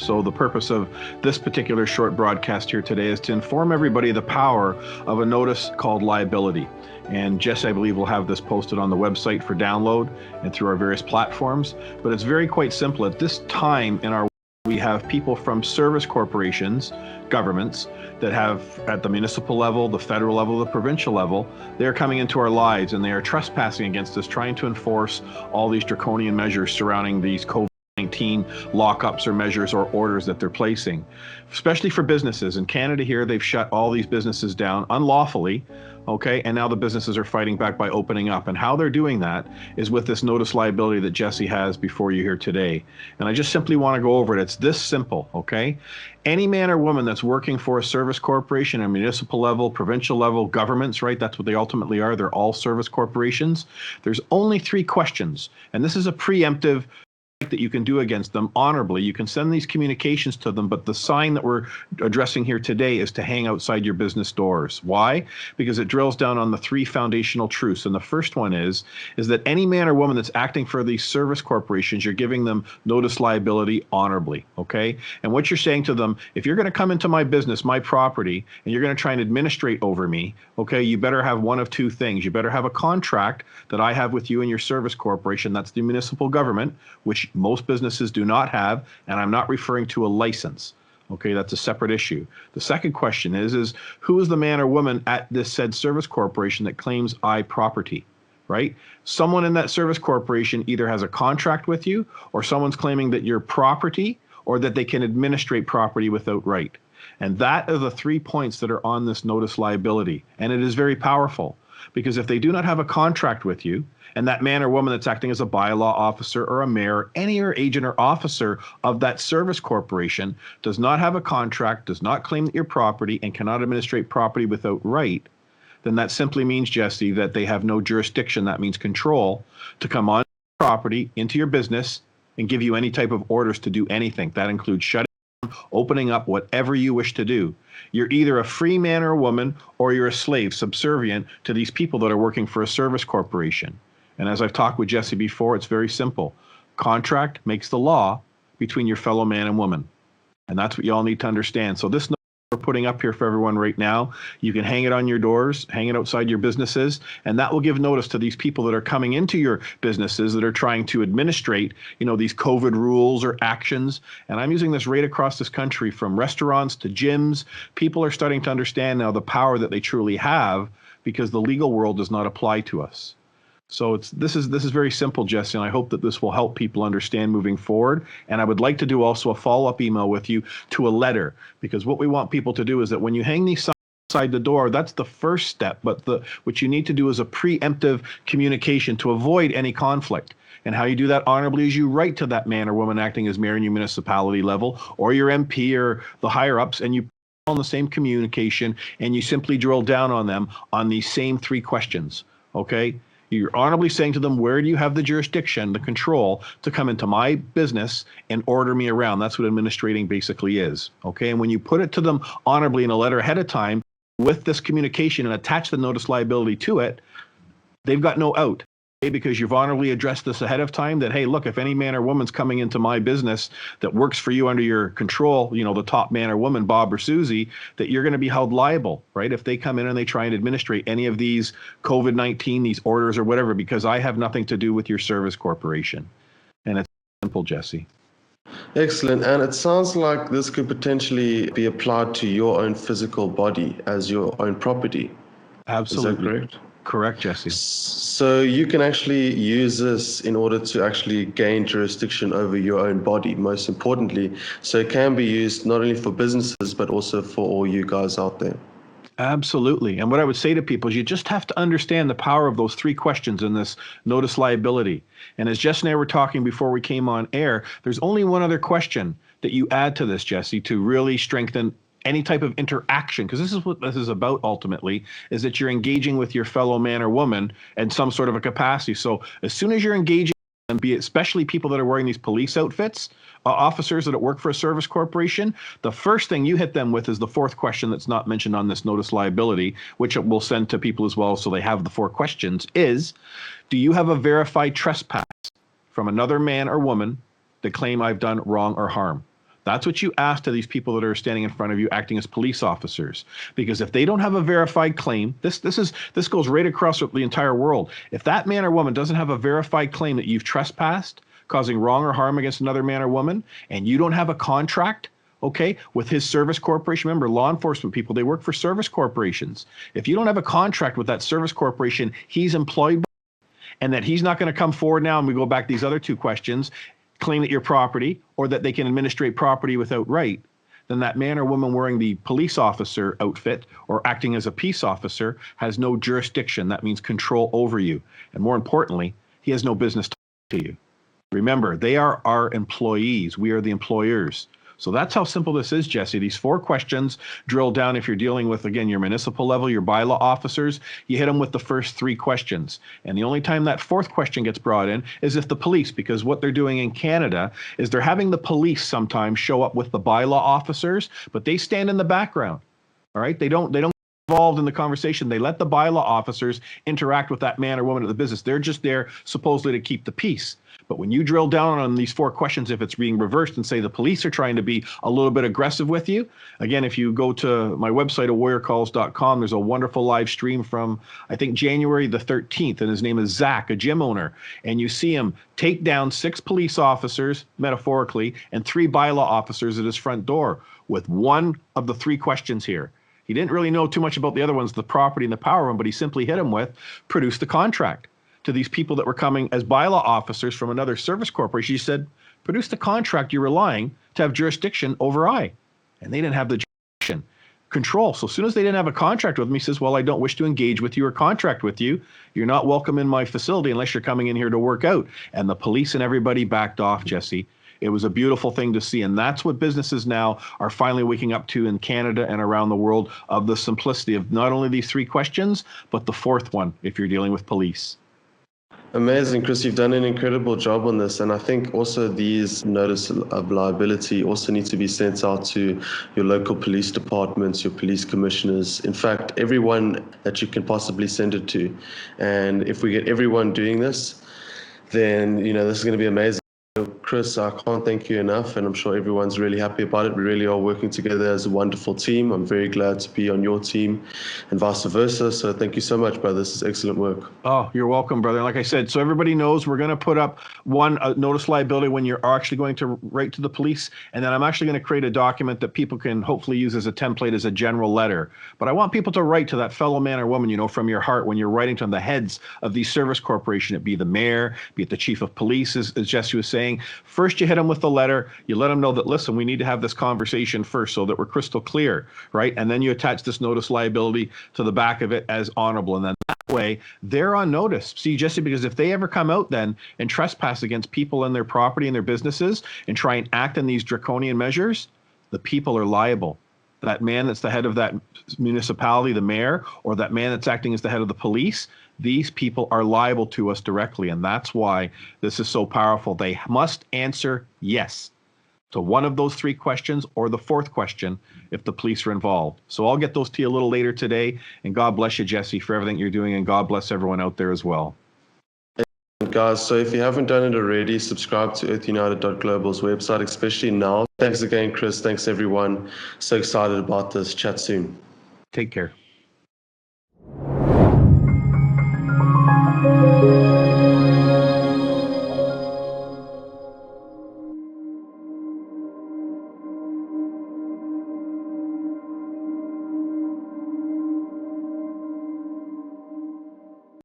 So the purpose of this particular short broadcast here today is to inform everybody the power of a notice called liability. And Jess, I believe, will have this posted on the website for download and through our various platforms. But it's very quite simple. At this time in our we have people from service corporations, governments, that have at the municipal level, the federal level, the provincial level, they're coming into our lives and they are trespassing against us, trying to enforce all these draconian measures surrounding these COVID-19 lockups or measures or orders that they're placing, especially for businesses. In Canada here, they've shut all these businesses down unlawfully. Okay, and now the businesses are fighting back by opening up. And how they're doing that is with this notice liability that Jesse has before you here today. And I just simply want to go over it. It's this simple, okay? Any man or woman that's working for a service corporation at municipal level, provincial level, governments, right? That's what they ultimately are. They're all service corporations. There's only 3 questions. And this is a preemptive that you can do against them honorably. You can send these communications to them, but the sign that we're addressing here today is to hang outside your business doors. Why? Because it drills down on the 3 foundational truths. And the first one is that any man or woman that's acting for these service corporations, you're giving them notice liability honorably, okay? And what you're saying to them, if you're going to come into my business, my property, and you're going to try and administrate over me, okay, you better have one of 2 things. You better have a contract that I have with you and your service corporation. That's the municipal government, which most businesses do not have, and I'm not referring to a license. Okay, that's a separate issue. The second question is who is the man or woman at this said service corporation that claims I property, right? Someone in that service corporation either has a contract with you, or someone's claiming that you're property, or that they can administrate property without right. And that are the 3 points that are on this notice liability. And it is very powerful, because if they do not have a contract with you, and that man or woman that's acting as a bylaw officer or a mayor, any or agent or officer of that service corporation does not have a contract, does not claim that you're property, and cannot administrate property without right, then that simply means, Jesse, that they have no jurisdiction, that means control, to come on property, into your business, and give you any type of orders to do anything. That includes shutting down, opening up, whatever you wish to do. You're either a free man or woman, or you're a slave, subservient to these people that are working for a service corporation. And as I've talked with Jesse before, it's very simple. Contract makes the law between your fellow man and woman. And that's what you all need to understand. So this note we're putting up here for everyone right now, you can hang it on your doors, hang it outside your businesses, and that will give notice to these people that are coming into your businesses that are trying to administrate, these COVID rules or actions. And I'm using this right across this country, from restaurants to gyms. People are starting to understand now the power that they truly have, because the legal world does not apply to us. So this is very simple, Jesse, and I hope that this will help people understand moving forward. And I would like to do also a follow-up email with you to a letter, because what we want people to do is that when you hang these signs outside the door, that's the first step. But what you need to do is a preemptive communication to avoid any conflict. And how you do that honorably is you write to that man or woman acting as mayor in your municipality level, or your MP or the higher ups, and you on the same communication, and you simply drill down on them on these same 3 questions, okay? You're honorably saying to them, where do you have the jurisdiction, the control to come into my business and order me around? That's what administrating basically is, okay? And when you put it to them honorably in a letter ahead of time with this communication and attach the notice liability to it, they've got no out. Because you've honorably addressed this ahead of time that, hey, look, if any man or woman's coming into my business that works for you under your control, the top man or woman, Bob or Susie, that you're going to be held liable, right? If they come in and they try and administrate any of these COVID-19, these orders or whatever, because I have nothing to do with your service corporation. And it's simple, Jesse. Excellent. And it sounds like this could potentially be applied to your own physical body as your own property. Absolutely. Is that correct? Correct, Jesse. So you can actually use this in order to actually gain jurisdiction over your own body, most importantly. So it can be used not only for businesses, but also for all you guys out there. Absolutely. And what I would say to people is you just have to understand the power of those 3 questions in this notice liability. And as Jess and I were talking before we came on air, there's only one other question that you add to this, Jesse, to really strengthen any type of interaction, because this is what this is about ultimately, is that you're engaging with your fellow man or woman in some sort of a capacity. So as soon as you're engaging, and be it especially people that are wearing these police outfits, officers that work for a service corporation, the first thing you hit them with is the 4th question that's not mentioned on this notice liability, which we'll send to people as well so they have the 4 questions, is, do you have a verified trespass from another man or woman that claim I've done wrong or harm? That's what you ask to these people that are standing in front of you acting as police officers. Because if they don't have a verified claim, this goes right across the entire world. If that man or woman doesn't have a verified claim that you've trespassed, causing wrong or harm against another man or woman, and you don't have a contract, okay, with his service corporation. Remember, law enforcement people, they work for service corporations. If you don't have a contract with that service corporation he's employed by, and that he's not going to come forward now, and we go back to these other two questions, claim that your property or that they can administrate property without right, then that man or woman wearing the police officer outfit or acting as a peace officer has no jurisdiction. That means control over you. And more importantly, he has no business talking to you. Remember, they are our employees. We are the employers. So that's how simple this is, Jesse. These 4 questions drill down. If you're dealing with, again, your municipal level, your bylaw officers, you hit them with the first 3 questions. And the only time that 4th question gets brought in is if the police, because what they're doing in Canada is they're having the police sometimes show up with the bylaw officers, but they stand in the background. All right. They don't get involved in the conversation. They let the bylaw officers interact with that man or woman at the business. They're just there supposedly to keep the peace. But when you drill down on these 4 questions, if it's being reversed and say the police are trying to be a little bit aggressive with you, again, if you go to my website, warriorcalls.com, there's a wonderful live stream from, I think, January the 13th, and his name is Zach, a gym owner. And you see him take down 6 police officers, metaphorically, and 3 bylaw officers at his front door with one of the 3 questions here. He didn't really know too much about the other ones, the property and the power one, but he simply hit him with, produce the contract. To these people that were coming as bylaw officers from another service corporation, he said, produce the contract you're relying to have jurisdiction over I. And they didn't have the jurisdiction control. So as soon as they didn't have a contract with him, he says, well, I don't wish to engage with you or contract with you. You're not welcome in my facility unless you're coming in here to work out. And the police and everybody backed off, Jesse. It was a beautiful thing to see. And that's what businesses now are finally waking up to in Canada and around the world, of the simplicity of not only these 3 questions, but the 4th one if you're dealing with police. Amazing, Chris. You've done an incredible job on this. And I think also these notice of liability also need to be sent out to your local police departments, your police commissioners, in fact, everyone that you can possibly send it to. And if we get everyone doing this, then, this is going to be amazing. Chris, I can't thank you enough, and I'm sure everyone's really happy about it. We really are working together as a wonderful team. I'm very glad to be on your team and vice versa. So thank you so much, brother. This is excellent work. Oh, you're welcome, brother. Like I said, so everybody knows we're going to put up one notice liability when you're actually going to write to the police. And then I'm actually going to create a document that people can hopefully use as a template, as a general letter. But I want people to write to that fellow man or woman, from your heart, when you're writing to the heads of these service corporations. It be the mayor, be it the chief of police, as Jesse was saying. First, you hit them with the letter. You let them know that, listen, we need to have this conversation first so that we're crystal clear, right? And then you attach this notice liability to the back of it as honorable. And then that way, they're on notice. See, Jesse, because if they ever come out then and trespass against people and their property and their businesses and try and act in these draconian measures, the people are liable. That man that's the head of that municipality, the mayor, or that man that's acting as the head of the police, these people are liable to us directly. And that's why this is so powerful. They must answer yes to one of those 3 questions or the 4th question if the police are involved. So I'll get those to you a little later today. And God bless you, Jesse, for everything you're doing. And God bless everyone out there as well. Guys, so if you haven't done it already, subscribe to earthunited.global's website, especially now. Thanks again, Chris. Thanks, everyone. So excited about this. Chat soon. Take care.